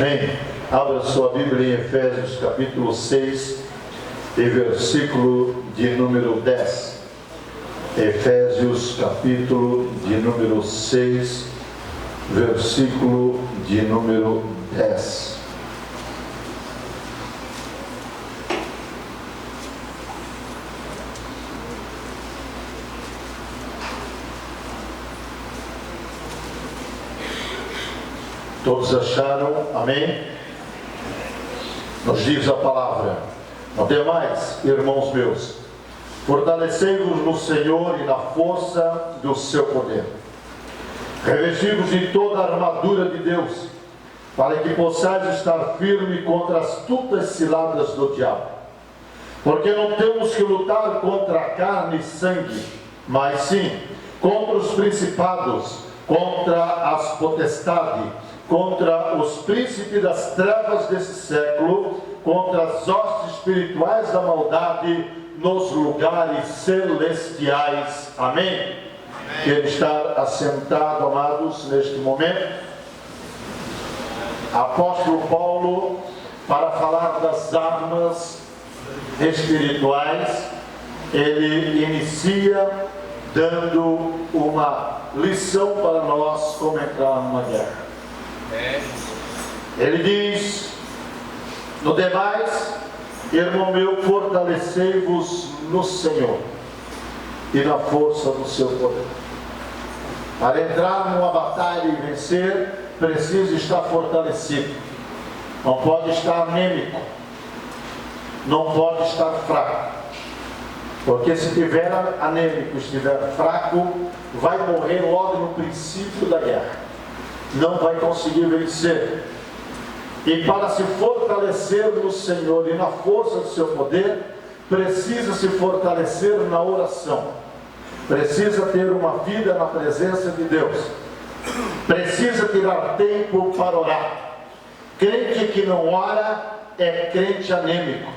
Amém? Abra sua Bíblia em Efésios capítulo 6 e versículo de número 10. Efésios capítulo de número 6, versículo de número 10. Todos acharam? Amém? Nos diz a palavra: ademais, irmãos meus, fortalecei-vos no Senhor e na força do seu poder. Revesti-vos de toda a armadura de Deus, para que possais estar firme contra as astutas ciladas do diabo. Porque não temos que lutar contra a carne e sangue, mas sim contra os principados, contra as potestades, contra os príncipes das trevas desse século, contra as hostes espirituais da maldade nos lugares celestiais. Amém? Amém. Quer estar assentado, amados, neste momento? Apóstolo Paulo, para falar das armas espirituais, ele inicia dando uma lição para nós como entrar numa guerra. Ele diz: no demais, irmão meu, fortalecei-vos no Senhor e na força do seu poder. Para entrar numa batalha e vencer, precisa estar fortalecido. Não pode estar anêmico, não pode estar fraco, porque se estiver anêmico, estiver fraco, vai morrer logo no princípio da guerra, não vai conseguir vencer. E para se fortalecer no Senhor e na força do seu poder, precisa se fortalecer na oração, precisa ter uma vida na presença de Deus, precisa tirar tempo para orar. Crente que não ora é crente anêmico,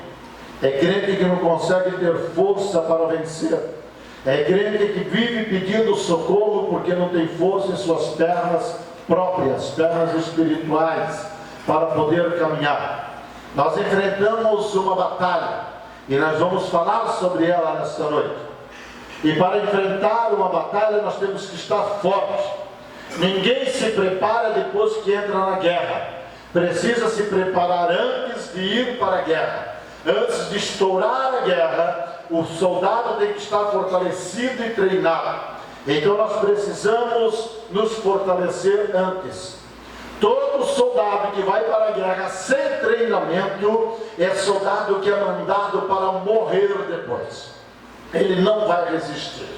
é crente que não consegue ter força para vencer, é crente que vive pedindo socorro porque não tem força em suas pernas próprias, pernas espirituais, para poder caminhar. Nós enfrentamos uma batalha e nós vamos falar sobre ela nesta noite. E para enfrentar uma batalha nós temos que estar fortes. Ninguém se prepara depois que entra na guerra. Precisa se preparar antes de ir para a guerra. Antes de estourar a guerra, o soldado tem que estar fortalecido e treinado. Então nós precisamos nos fortalecer antes. Todo soldado que vai para a guerra sem treinamento é soldado que é mandado para morrer depois. Ele não vai resistir.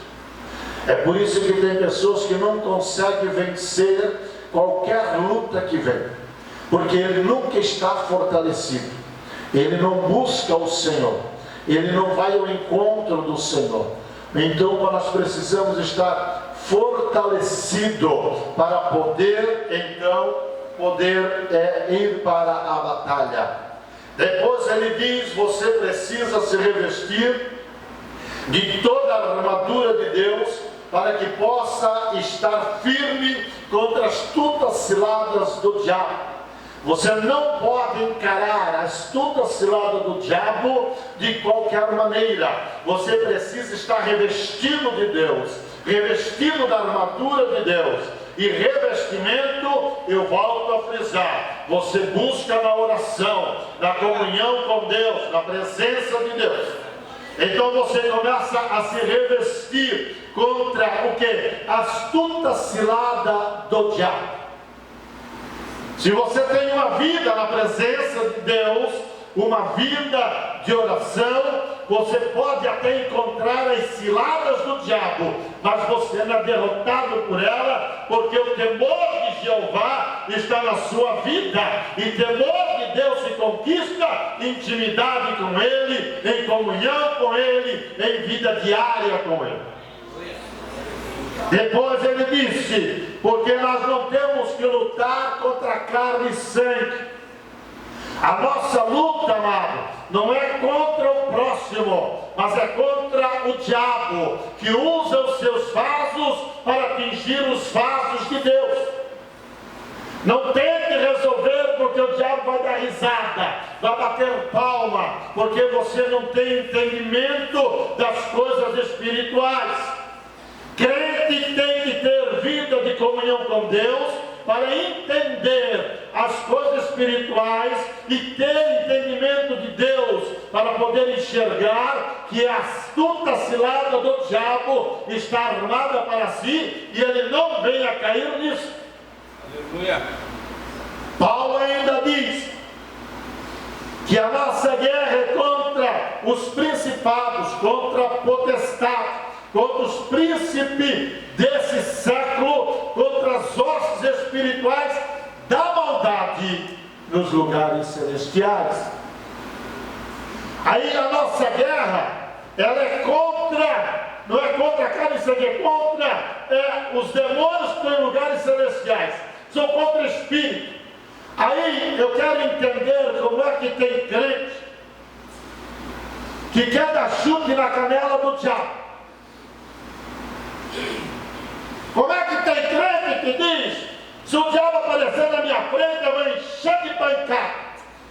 É por isso que tem pessoas que não conseguem vencer qualquer luta que vem, porque ele nunca está fortalecido, ele não busca o Senhor, ele não vai ao encontro do Senhor. Então nós precisamos estar fortalecido para poder ir para a batalha. Depois ele diz: você precisa se revestir de toda a armadura de Deus, para que possa estar firme contra as astutas ciladas do diabo. Você não pode encarar a astuta cilada do diabo de qualquer maneira. Você precisa estar revestido de Deus, revestido da armadura de Deus. E revestimento, eu volto a frisar, você busca na oração, na comunhão com Deus, na presença de Deus. Então você começa a se revestir contra o que? A astuta cilada do diabo. Se você tem uma vida na presença de Deus, uma vida de oração, você pode até encontrar as ciladas do diabo, mas você não é derrotado por ela, porque o temor de Jeová está na sua vida, e temor de Deus se conquista intimidade com Ele, em comunhão com Ele, em vida diária com Ele. Depois ele disse: porque nós não temos que lutar contra carne e sangue. A nossa luta, amado, não é contra o próximo, mas é contra o diabo, que usa os seus vasos para atingir os vasos de Deus. Não tente resolver porque o diabo risada, vai bater palma, porque você não tem entendimento das coisas espirituais. Crente tem que ter vida de comunhão com Deus para entender as coisas espirituais e ter entendimento de Deus para poder enxergar que a astuta cilada do diabo está armada para si e ele não venha cair nisso. Aleluia. Paulo ainda diz que a nossa guerra é contra os principados, contra a potestade, contra os príncipes desse século, contra as hostes espirituais da maldade nos lugares celestiais. Aí a nossa guerra, ela é contra, não é contra a carne, isso aqui é contra os demônios que estão em lugares celestiais, são contra espírito. Aí eu quero entender como é que tem crente que quer dar chute na canela do diabo. Como é que tem crente que diz: se o diabo aparecer na minha frente, eu vou encher de pancada?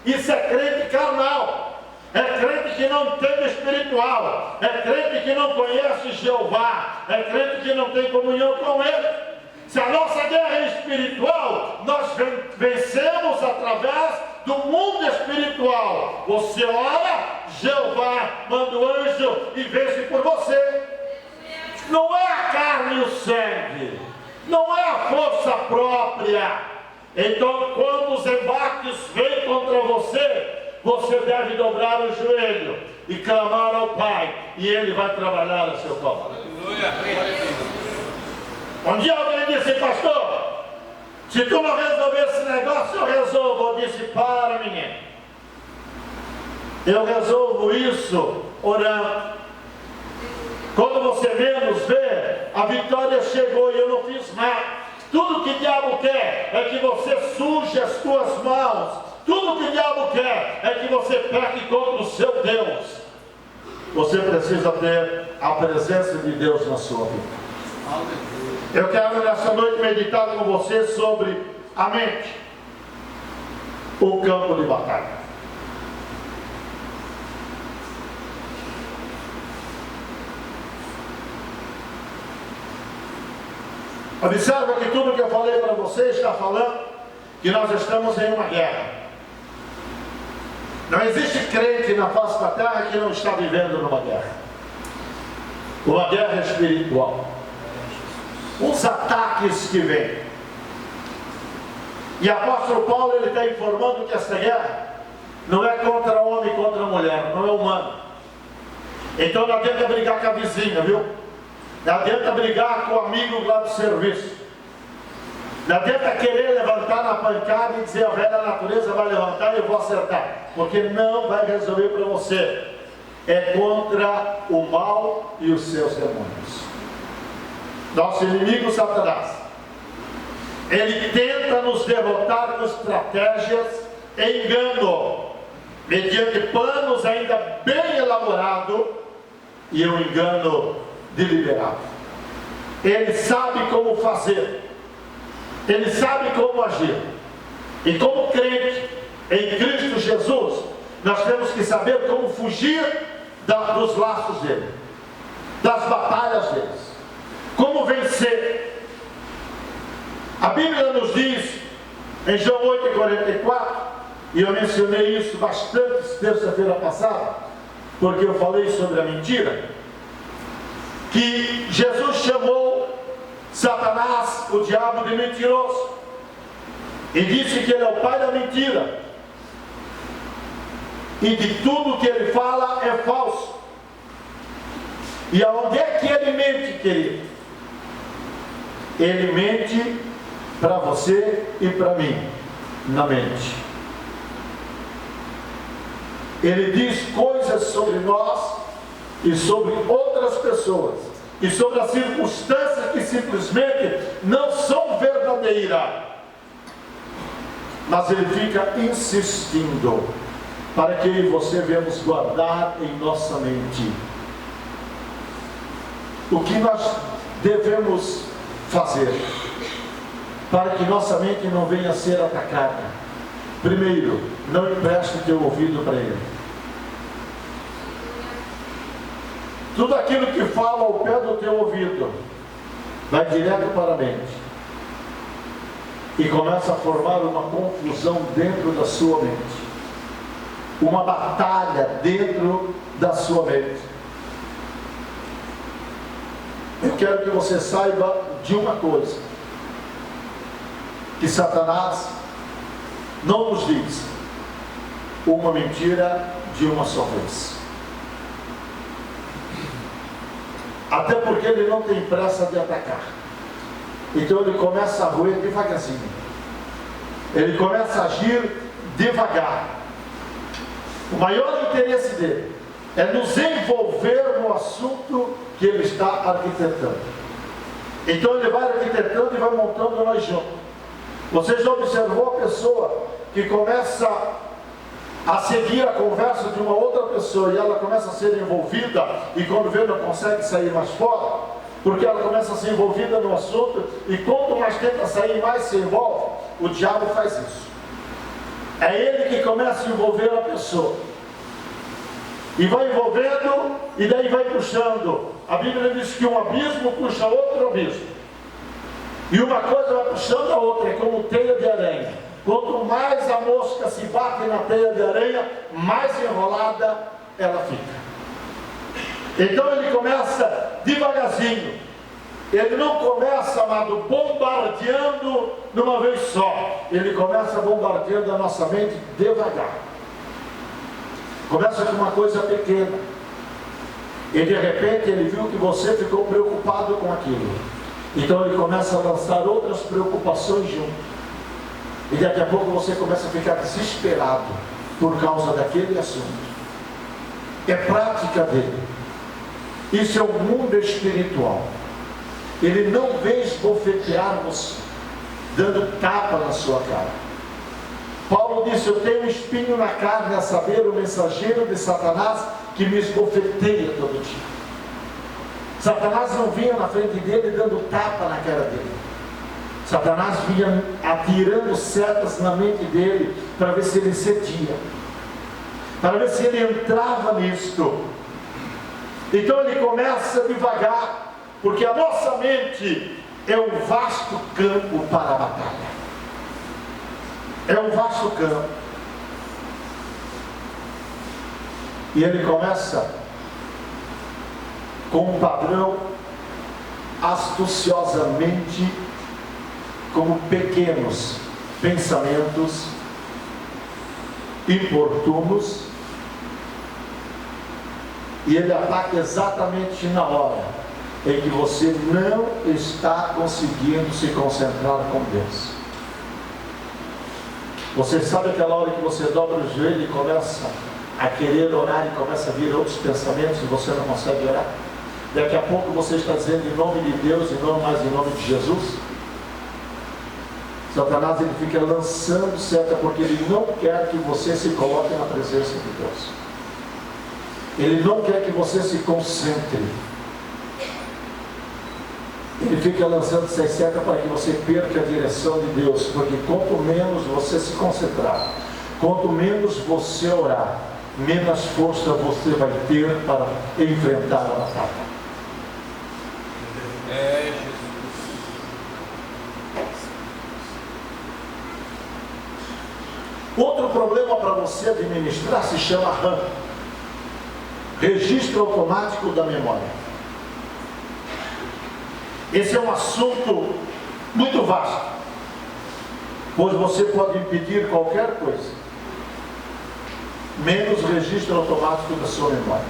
Isso é crente carnal, é crente que não entende espiritual, é crente que não conhece Jeová, é crente que não tem comunhão com Ele. Se a nossa guerra é espiritual, nós vencemos através do mundo espiritual. Você ora, Jeová manda o anjo e vence por você. Não é a carne e o sangue, não é a força própria. Então, quando os embates vêm contra você, você deve dobrar o joelho e clamar ao Pai, e Ele vai trabalhar a seu favor. Um dia alguém disse: pastor, se tu não resolver esse negócio, eu resolvo. Eu disse: para, menino, eu resolvo isso orando. Quando você menos vê, a vitória chegou e eu não fiz nada. Tudo que o diabo quer é que você suje as tuas mãos. Tudo que o diabo quer é que você peque contra o seu Deus. Você precisa ter a presença de Deus na sua vida. Eu quero nessa noite meditar com você sobre a mente, o campo de batalha. Observa que tudo que eu falei para você está falando que nós estamos em uma guerra. Não existe crente na face da terra que não está vivendo numa guerra. Uma guerra espiritual. Os ataques que vêm. E o apóstolo Paulo, ele está informando que essa guerra não é contra homem e contra mulher, não é humano. Então não adianta brigar com a vizinha, viu? Não adianta brigar com o amigo lá do serviço. Não adianta querer levantar na pancada e dizer: a velha natureza vai levantar e eu vou acertar. Porque não vai resolver para você. É contra o mal e os seus demônios. Nosso inimigo Satanás, ele tenta nos derrotar com estratégias e engano, mediante planos ainda bem elaborados e um engano deliberado. Ele sabe como fazer, ele sabe como agir. E como crente em Cristo Jesus, nós temos que saber como fugir dos laços dele, das batalhas deles. Como vencer? A Bíblia nos diz em João 8,44, e eu mencionei isso bastante terça-feira passada, porque eu falei sobre a mentira, que Jesus chamou Satanás, o diabo, de mentiroso, e disse que ele é o pai da mentira, e de tudo que ele fala é falso. E aonde é que ele mente, querido? Ele mente para você e para mim, na mente. Ele diz coisas sobre nós e sobre outras pessoas, e sobre as circunstâncias que simplesmente não são verdadeiras, mas ele fica insistindo para que eu e você venhamos guardar em nossa mente o que nós devemos fazer para que nossa mente não venha a ser atacada. Primeiro, não empreste o teu ouvido para ele. Tudo aquilo que fala ao pé do teu ouvido vai direto para a mente e começa a formar uma confusão dentro da sua mente, uma batalha dentro da sua mente. Eu quero que você saiba de uma coisa, que Satanás não nos diz uma mentira de uma só vez. Até porque ele não tem pressa de atacar. Então ele começa a roer devagarzinho. Ele começa a agir devagar. O maior interesse dele é nos envolver no assunto que ele está arquitetando. Então ele vai arquitetando e vai montando nós juntos. Você já observou a pessoa que começa a seguir a conversa de uma outra pessoa e ela começa a ser envolvida e quando vê não consegue sair mais fora? Porque ela começa a ser envolvida no assunto e quanto mais tenta sair, mais se envolve. O diabo faz isso. É ele que começa a envolver a pessoa. E vai envolvendo e daí vai puxando. A Bíblia diz que um abismo puxa outro abismo. E uma coisa vai puxando a outra, é como teia de aranha. Quanto mais a mosca se bate na teia de aranha, mais enrolada ela fica. Então ele começa devagarzinho. Ele não começa, amado, bombardeando de uma vez só. Ele começa bombardeando a nossa mente devagar. Começa com uma coisa pequena. E de repente ele viu que você ficou preocupado com aquilo. Então ele começa a lançar outras preocupações junto. E daqui a pouco você começa a ficar desesperado por causa daquele assunto. É prática dele. Isso é o mundo espiritual. Ele não vem esbofetear você, dando tapa na sua cara. Paulo disse: eu tenho um espinho na carne, a saber, o mensageiro de Satanás que me esbofeteia todo dia. Satanás não vinha na frente dele dando tapa na cara dele. Satanás vinha atirando setas na mente dele para ver se ele cedia, para ver se ele entrava nisto. Então ele começa devagar, porque a nossa mente é um vasto campo para a batalha. É um vasto campo. E ele começa com um padrão astuciosamente, como pequenos pensamentos importunos, e ele ataca exatamente na hora em que você não está conseguindo se concentrar com Deus. Você sabe aquela hora que você dobra o joelho e começa a querer orar e começa a vir outros pensamentos e você não consegue orar? Daqui a pouco você está dizendo em nome de Deus e não mais em nome de Jesus. Satanás, ele fica lançando seta porque ele não quer que você se coloque na presença de Deus. Ele não quer que você se concentre. Ele fica lançando essa seta para que você perca a direção de Deus, porque quanto menos você se concentrar, quanto menos você orar, menos força você vai ter para enfrentar a batalha. Outro problema para você administrar se chama RAM, Registro Automático da Memória. Esse é um assunto muito vasto, pois você pode impedir qualquer coisa, menos o registro automático da sua memória.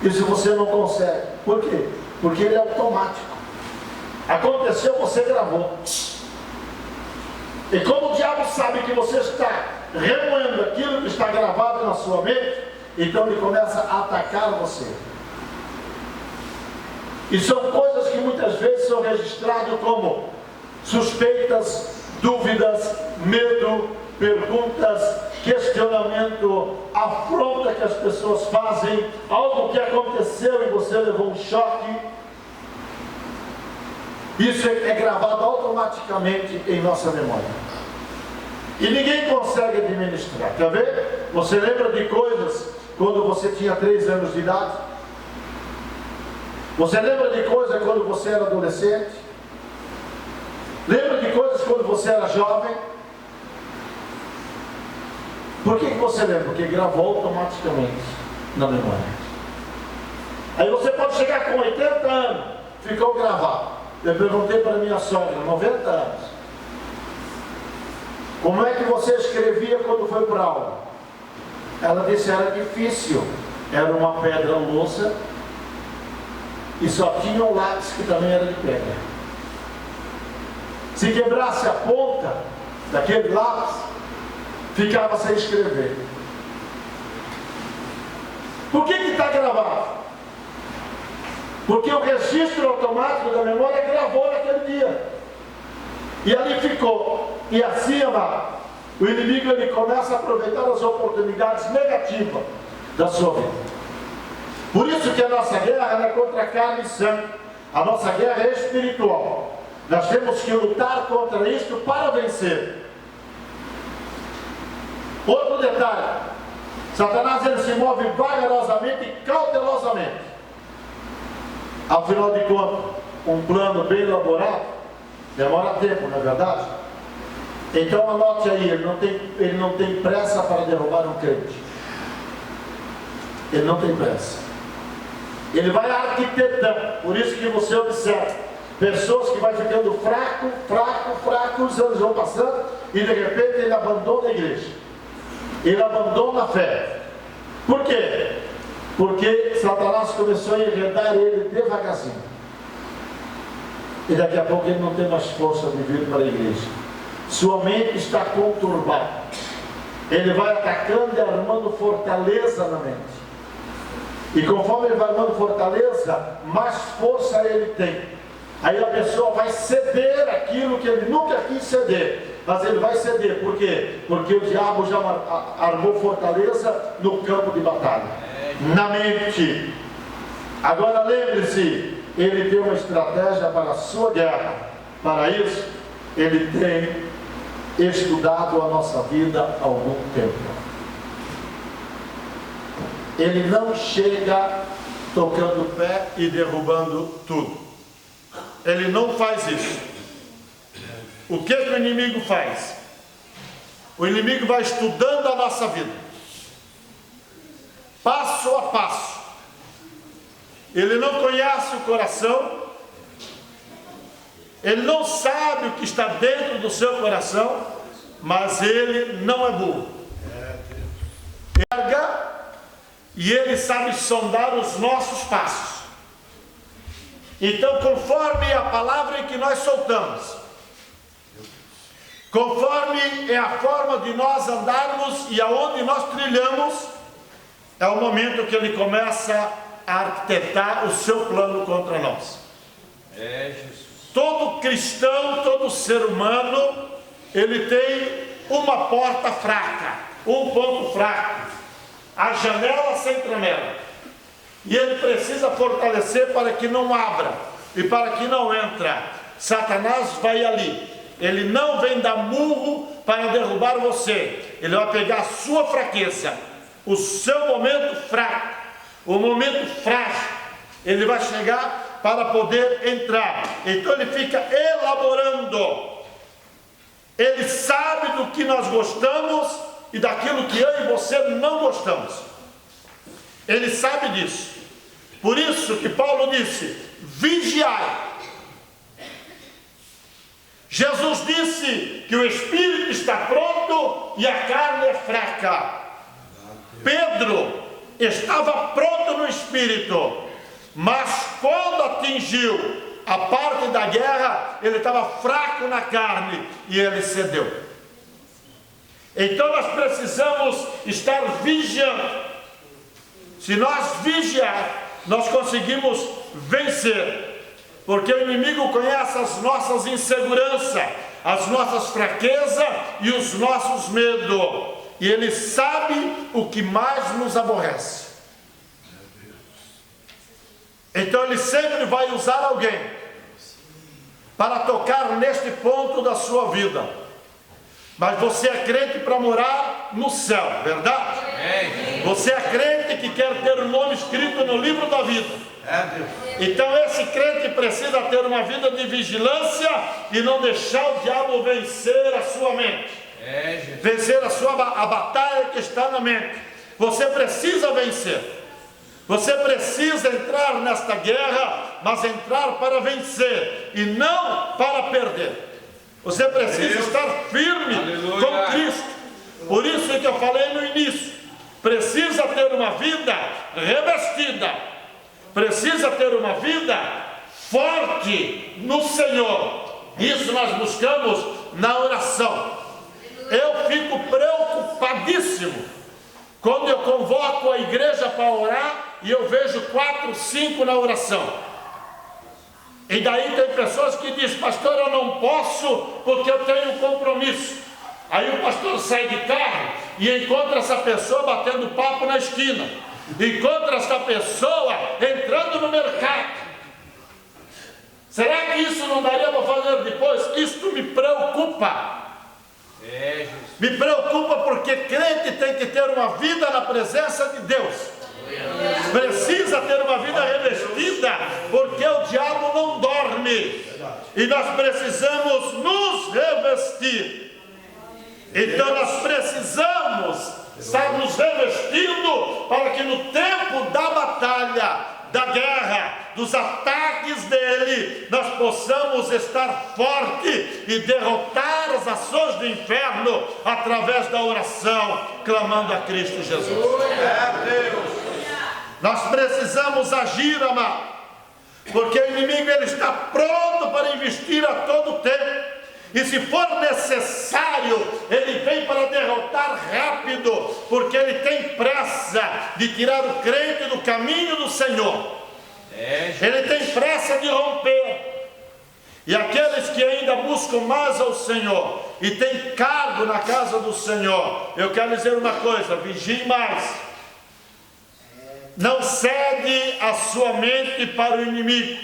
Isso você não consegue. Por quê? Porque ele é automático. Aconteceu, você gravou. E como o diabo sabe que você está remoendo aquilo que está gravado na sua mente, então ele começa a atacar você. E são coisas que muitas vezes são registradas como suspeitas, dúvidas, medo, perguntas, questionamento, afronta que as pessoas fazem, algo que aconteceu e você levou um choque. Isso é gravado automaticamente em nossa memória. E ninguém consegue administrar. Quer ver? Você lembra de coisas quando você tinha 3 anos de idade? Você lembra de coisas quando você era adolescente? Lembra de coisas quando você era jovem? Por que você lembra? Porque gravou automaticamente na memória. Aí você pode chegar com 80 anos, ficou gravado. Eu perguntei para minha sogra, 90 anos, como é que você escrevia quando foi para aula? Ela disse, era difícil. Era uma pedra louça e só tinha um lápis que também era de pedra. Se quebrasse a ponta daquele lápis, ficava sem escrever. Por que está gravado? Porque o registro automático da memória gravou naquele dia. E ali ficou. E assim, amado, o inimigo ele começa a aproveitar as oportunidades negativas da sua vida. Por isso que a nossa guerra é contra a carne e sangue. A nossa guerra é espiritual. Nós temos que lutar contra isto para vencer. Outro detalhe. Satanás ele se move vagarosamente e cautelosamente. Afinal de contas, um plano bem elaborado demora tempo, não é verdade? Então anote aí, ele não tem pressa para derrubar um crente. Ele não tem pressa. Ele vai arquitetando. Por isso que você observa pessoas que vai ficando fraco, os anos vão passando e de repente ele abandona a igreja. Ele abandona a fé. Por quê? Porque Satanás começou a enredar ele devagarzinho. E daqui a pouco ele não tem mais força de vir para a igreja. Sua mente está conturbada. Ele vai atacando e armando fortaleza na mente. E conforme ele vai armando fortaleza, mais força ele tem. Aí a pessoa vai ceder aquilo que ele nunca quis ceder. Mas ele vai ceder. Por quê? Porque o diabo já armou fortaleza no campo de batalha. Na mente. Agora lembre-se, ele tem uma estratégia para a sua guerra. Para isso, ele tem estudado a nossa vida há algum tempo. Ele não chega tocando o pé e derrubando tudo. Ele não faz isso. O que o inimigo faz? O inimigo vai estudando a nossa vida, passo a passo. Ele não conhece o coração, ele não sabe o que está dentro do seu coração, mas ele não é burro. E ele sabe sondar os nossos passos. Então, conforme a palavra em que nós soltamos, conforme é a forma de nós andarmos e aonde nós trilhamos, é o momento que ele começa a arquitetar o seu plano contra nós. Todo cristão, todo ser humano, ele tem uma porta fraca, um ponto fraco. A janela sem tramela. E ele precisa fortalecer para que não abra e para que não entra. Satanás vai ali. Ele não vem dar murro para derrubar você. Ele vai pegar a sua fraqueza, o seu momento fraco, o momento frágil. Ele vai chegar para poder entrar. Então ele fica elaborando. Ele sabe do que nós gostamos e daquilo que eu e você não gostamos. Ele sabe disso. Por isso que Paulo disse: vigiai. Jesus disse que o espírito está pronto e a carne é fraca. Pedro estava pronto no espírito, mas quando atingiu a parte da guerra, ele estava fraco na carne e ele cedeu. Então nós precisamos estar vigiando. Se nós vigiar, nós conseguimos vencer. Porque o inimigo conhece as nossas inseguranças, as nossas fraquezas e os nossos medos. E ele sabe o que mais nos aborrece. Então ele sempre vai usar alguém para tocar neste ponto da sua vida. Mas você é crente para morar no céu, verdade? Você é crente que quer ter o nome escrito no livro da vida. Então esse crente precisa ter uma vida de vigilância e não deixar o diabo vencer a sua mente, vencer a batalha que está na mente. Você precisa vencer. Você precisa entrar nesta guerra, mas entrar para vencer e não para perder. Você precisa estar firme com Cristo. Por isso que eu falei no início, precisa ter uma vida revestida, precisa ter uma vida forte no Senhor. Isso nós buscamos na oração. Eu fico preocupadíssimo quando eu convoco a igreja para orar e eu vejo 4, 5 na oração. E daí tem pessoas que dizem: pastor, eu não posso porque eu tenho um compromisso. Aí o pastor sai de carro e encontra essa pessoa batendo papo na esquina, encontra essa pessoa entrando no mercado. Será que isso não daria para fazer depois? Isto me preocupa. Me preocupa porque crente tem que ter uma vida na presença de Deus. Precisa ter uma vida revestida, porque o diabo não dorme e nós precisamos nos revestir. Então nós precisamos estar nos revestindo para que no tempo da batalha, da guerra, dos ataques dele, nós possamos estar forte e derrotar as ações do inferno através da oração, clamando a Cristo Jesus. Nós precisamos agir, amado, porque o inimigo ele está pronto para investir a todo tempo, e se for necessário, ele vem para derrotar rápido, porque ele tem pressa de tirar o crente do caminho do Senhor. Ele tem pressa de romper. E aqueles que ainda buscam mais ao Senhor e têm cargo na casa do Senhor, eu quero dizer uma coisa: vigie mais. Não cede a sua mente para o inimigo.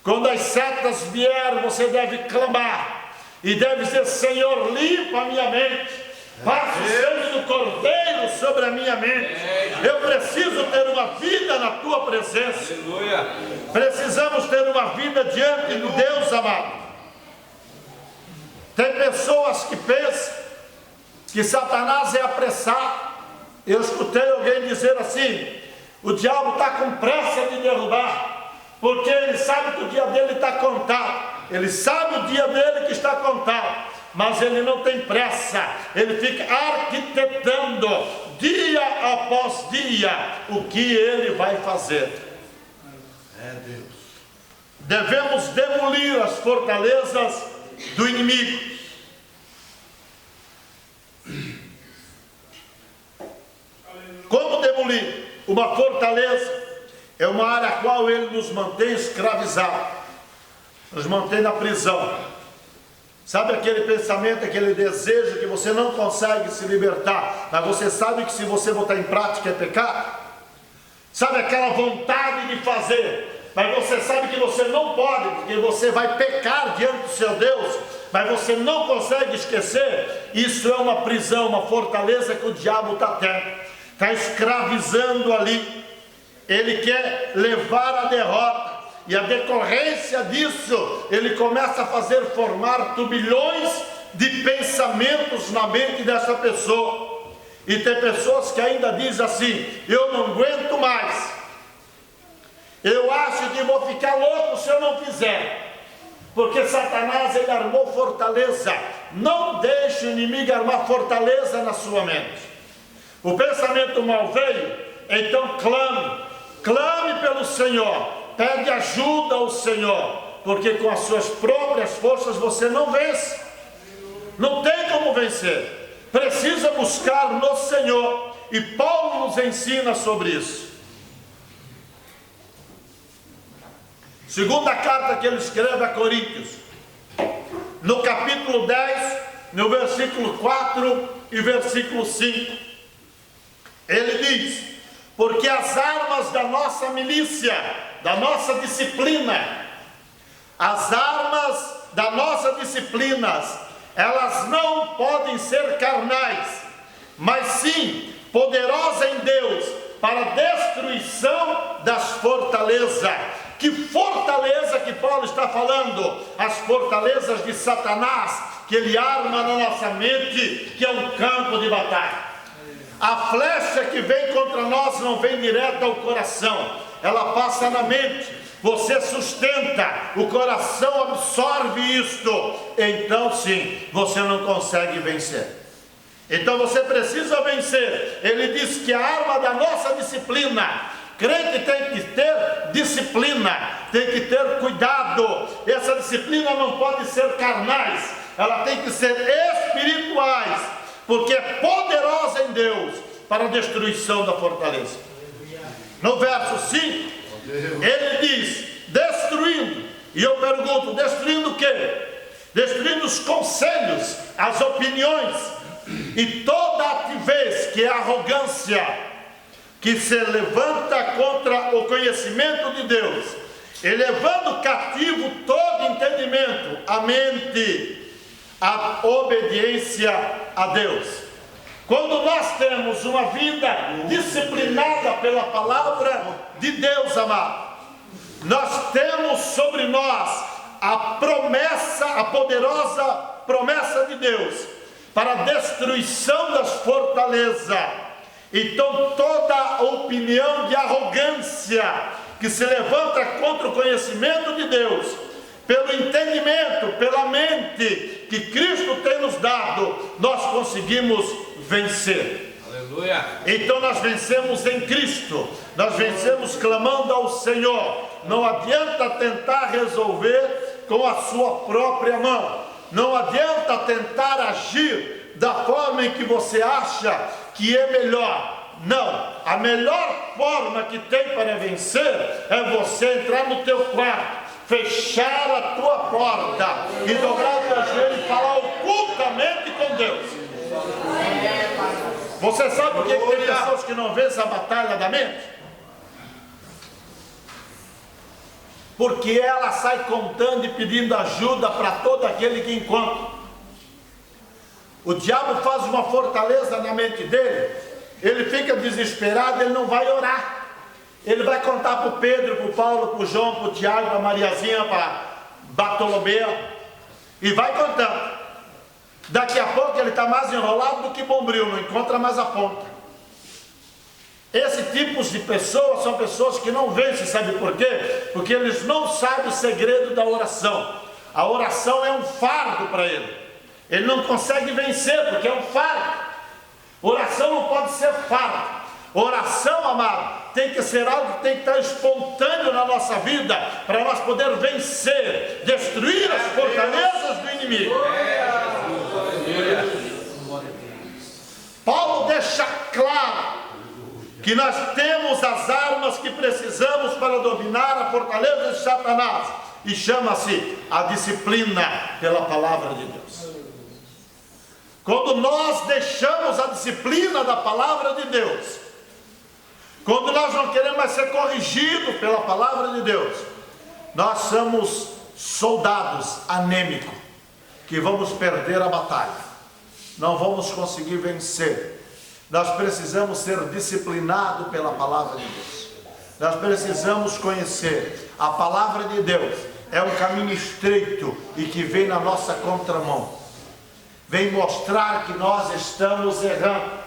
Quando as setas vierem, você deve clamar e deve dizer: Senhor, limpa a minha mente, passa o sangue do Cordeiro sobre a minha mente. Eu preciso ter uma vida na tua presença. Precisamos ter uma vida diante de Deus, amado. Tem pessoas que pensam que Satanás é apressado. Eu escutei alguém dizer assim: o diabo está com pressa de derrubar, porque ele sabe que o dia dele está contado. Ele sabe o dia dele que está contado, mas ele não tem pressa. Ele fica arquitetando dia após dia o que ele vai fazer. Deus. Devemos demolir as fortalezas do inimigo. Como demolir? Uma fortaleza é uma área a qual ele nos mantém escravizados, nos mantém na prisão. Sabe aquele pensamento, aquele desejo que você não consegue se libertar, mas você sabe que se você botar em prática é pecado? Sabe aquela vontade de fazer, mas você sabe que você não pode, porque você vai pecar diante do seu Deus, mas você não consegue esquecer? Isso é uma prisão, uma fortaleza que o diabo está tendo. Está escravizando ali. Ele quer levar a derrota, e a decorrência disso, ele começa a fazer formar turbilhões de pensamentos na mente dessa pessoa. E tem pessoas que ainda dizem assim: eu não aguento mais, eu acho que vou ficar louco se eu não fizer, porque Satanás ele armou fortaleza. Não deixe o inimigo armar fortaleza na sua mente. O pensamento mal veio, então clame pelo Senhor, pede ajuda ao Senhor, porque com as suas próprias forças você não vence, não tem como vencer. Precisa buscar no Senhor, e Paulo nos ensina sobre isso. Segunda carta que ele escreve a Coríntios, no capítulo 10, no versículo 4 e versículo 5, ele diz: porque as armas da nossa milícia, da nossa disciplina, As armas da nossa disciplina, elas não podem ser carnais, mas sim poderosas em Deus para a destruição das fortalezas. Que fortaleza que Paulo está falando? As fortalezas de Satanás, que ele arma na nossa mente, que é um campo de batalha. A flecha que vem contra nós não vem direto ao coração, ela passa na mente. Você sustenta, o coração absorve isto, então sim, você não consegue vencer. Então você precisa vencer. Ele diz que a arma da nossa disciplina, crente tem que ter disciplina, tem que ter cuidado. Essa disciplina não pode ser carnais, ela tem que ser espirituais, porque é poderosa em Deus para a destruição da fortaleza. No verso 5, ele diz, destruindo, e eu pergunto, destruindo o quê? Destruindo os conselhos, as opiniões, e toda altivez, que é arrogância, que se levanta contra o conhecimento de Deus, e levando cativo todo entendimento, a mente, a obediência a Deus. Quando nós temos uma vida disciplinada pela palavra de Deus, amado, nós temos sobre nós a promessa, a poderosa promessa de Deus para a destruição das fortalezas. Então toda opinião de arrogância que se levanta contra o conhecimento de Deus, pelo entendimento, pela mente que Cristo tem nos dado, nós conseguimos vencer. Aleluia. Então nós vencemos em Cristo, nós vencemos clamando ao Senhor. Não adianta tentar resolver com a sua própria mão, não adianta tentar agir da forma em que você acha que é melhor. Não, a melhor forma que tem para vencer é você entrar no teu quarto, fechar a tua porta e dobrar o teu joelho e falar ocultamente com Deus. Você sabe por que tem pessoas que não vencem a batalha da mente? Porque ela sai contando e pedindo ajuda para todo aquele que encontra. O diabo faz uma fortaleza na mente dele, ele fica desesperado, ele não vai orar. Ele vai contar para o Pedro, para o Paulo, para o João, para o Tiago, para a Mariazinha, para Bartolomeu, e vai contando. Daqui a pouco ele está mais enrolado do que bombril, não encontra mais a ponta. Esse tipo de pessoas são pessoas que não vencem, sabe por quê? Porque eles não sabem o segredo da oração. A oração é um fardo para ele. Ele não consegue vencer porque é um fardo. Oração não pode ser fardo. Oração, amado, tem que ser algo que tem que estar espontâneo na nossa vida, para nós poder vencer, destruir as fortalezas do inimigo. Paulo deixa claro que nós temos as armas que precisamos para dominar a fortaleza de Satanás, e chama-se a disciplina pela palavra de Deus. Quando nós deixamos a disciplina da palavra de Deus, quando nós não queremos mais ser corrigidos pela palavra de Deus, nós somos soldados anêmicos, que vamos perder a batalha, não vamos conseguir vencer. Nós precisamos ser disciplinados pela palavra de Deus. Nós precisamos conhecer a palavra de Deus. É um caminho estreito e que vem na nossa contramão. Vem mostrar que nós estamos errando.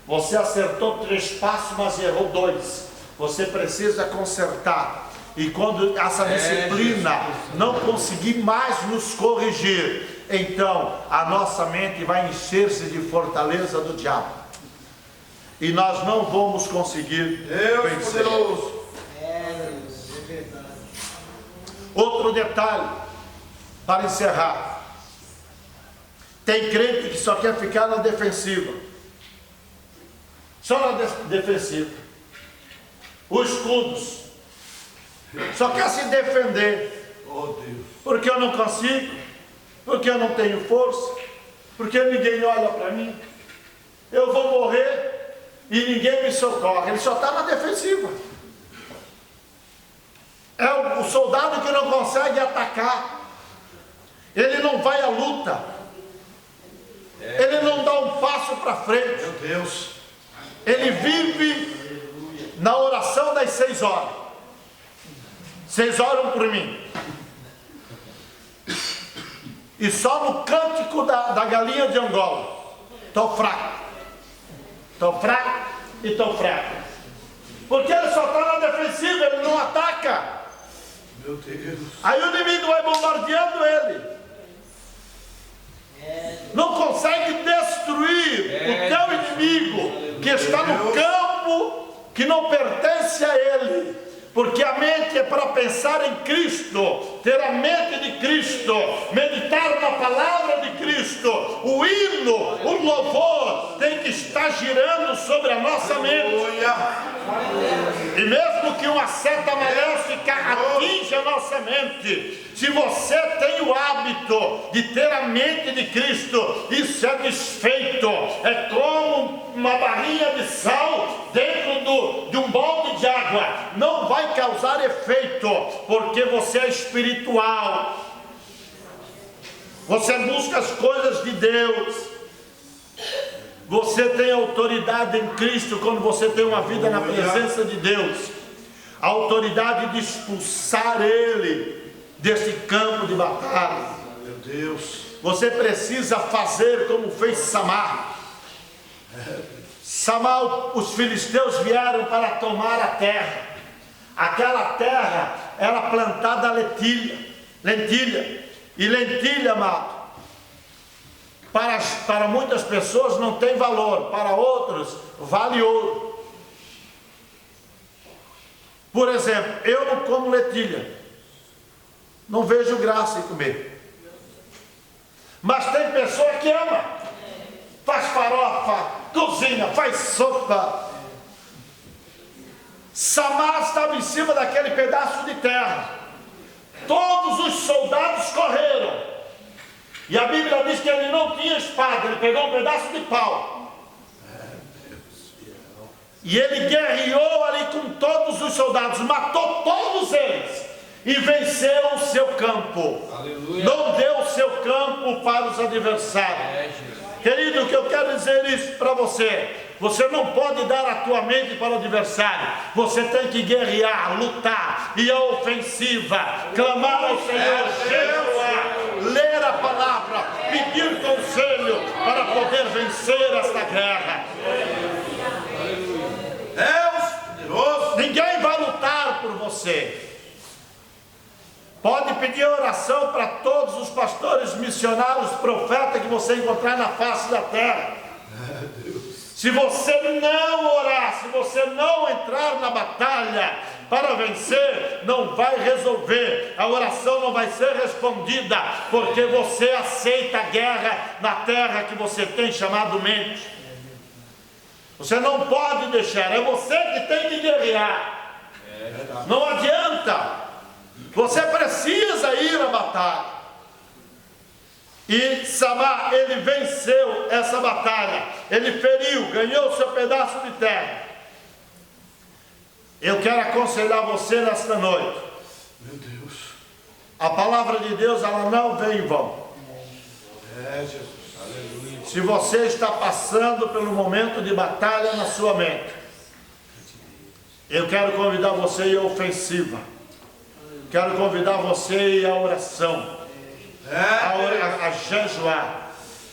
Você acertou 3 passos, mas errou 2. Você precisa consertar. E quando essa disciplina não conseguir mais nos corrigir, então a nossa mente vai encher-se de fortaleza do diabo. E nós não vamos conseguir vencer. Outro detalhe, para encerrar. Tem crente que só quer ficar na defensiva. Só na defensiva. Os escudos. Só quer se defender. Porque eu não consigo. Porque eu não tenho força. Porque ninguém olha para mim. Eu vou morrer e ninguém me socorre. Ele só está na defensiva. É o soldado que não consegue atacar. Ele não vai à luta. Ele não dá um passo para frente. Meu Deus. Ele vive na oração das 6 horas. 6 oram por mim. E só no cântico da galinha de Angola. Estou fraco. Estou fraco e estou fraco. Porque ele só está na defensiva, ele não ataca. Meu Deus. Aí o inimigo vai bombardeando ele. Não consegue destruir o teu inimigo que está no campo que não pertence a ele. Porque a mente é para pensar em Cristo, ter a mente de Cristo, meditar na palavra de Cristo. O hino, o louvor tem que estar girando sobre a nossa mente. E mesmo que uma seta maléfica atinja a nossa mente, se você tem o hábito de ter a mente de Cristo, isso é desfeito. É como uma barrinha de sal dentro de um balde de água. Não vai causar efeito, porque você é espiritual. Você busca as coisas de Deus. Você tem autoridade em Cristo quando você tem uma vida na presença de Deus. A autoridade de expulsar Ele desse campo de batalha. Meu Deus. Você precisa fazer como fez Samar. Samar, os filisteus vieram para tomar a terra. Aquela terra era plantada lentilha. E lentilha, amado, para muitas pessoas não tem valor, para outros vale ouro. Por exemplo, eu não como lentilha, não vejo graça em comer. Mas tem pessoa que ama, faz farofa, cozinha, faz sopa. Samar estava em cima daquele pedaço de terra. Todos os soldados correram. E a Bíblia diz que ele não tinha espada, ele pegou um pedaço de pau. E ele guerreou ali com todos os soldados, matou todos eles e venceu o seu campo. Aleluia. Não deu o seu campo para os adversários. Querido, o que eu quero dizer isso para você: você não pode dar a tua mente para o adversário. Você tem que guerrear, lutar, ir à ofensiva, clamar ao Senhor, jejuar, ler a palavra, pedir conselho para poder vencer esta guerra. Deus poderoso. Ninguém vai lutar por você. Pode pedir oração para todos os pastores, missionários, profetas que você encontrar na face da terra. Se você não orar, se você não entrar na batalha para vencer, não vai resolver. A oração não vai ser respondida, porque você aceita a guerra na terra que você tem chamado mente. Você não pode deixar, é você que tem que guerrear. Não adianta. Você precisa ir à batalha. E Samar, ele venceu essa batalha. Ele feriu, ganhou seu pedaço de terra. Eu quero aconselhar você nesta noite. Meu Deus. A palavra de Deus, ela não vem em vão. Jesus. Aleluia. Se você está passando pelo momento de batalha na sua mente, eu quero convidar você a ir à ofensiva. Quero convidar você a ir à oração, a jejuar,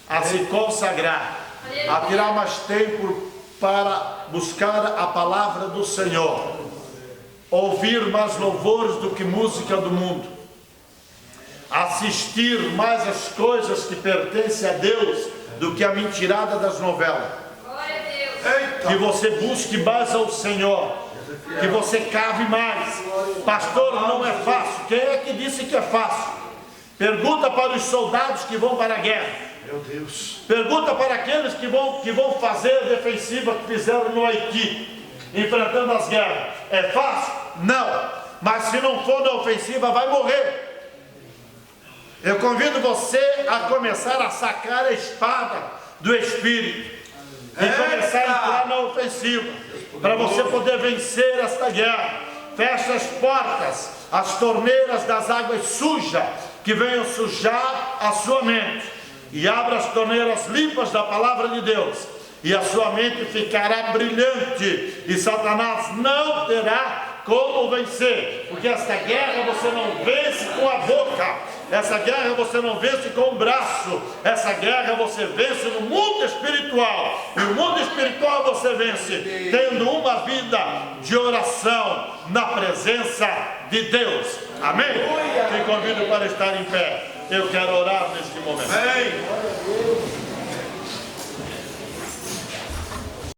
a se consagrar, a tirar mais tempo para buscar a palavra do Senhor, ouvir mais louvores do que música do mundo, assistir mais as coisas que pertencem a Deus do que a mentirada das novelas. Que você busque mais ao Senhor, que você cave mais. Pastor, não é fácil. Quem é que disse que é fácil? Pergunta para os soldados que vão para a guerra. Meu Deus. Pergunta para aqueles que vão fazer a defensiva que fizeram no Haiti, enfrentando as guerras. É fácil? Não. Mas se não for na ofensiva, vai morrer. Eu convido você a começar a sacar a espada do Espírito e começar a entrar na ofensiva, para você poder vencer esta guerra. feche as portas, as torneiras das águas sujas, que venham sujar a sua mente, e abra as torneiras limpas da palavra de Deus, e a sua mente ficará brilhante, e Satanás não terá como vencer, porque esta guerra você não vence com a boca, essa guerra você não vence com o braço, essa guerra você vence no mundo espiritual, e o mundo espiritual você vence tendo uma vida de oração na presença de Deus. Amém? Te convido para estar em pé. Eu quero orar neste momento. Amém.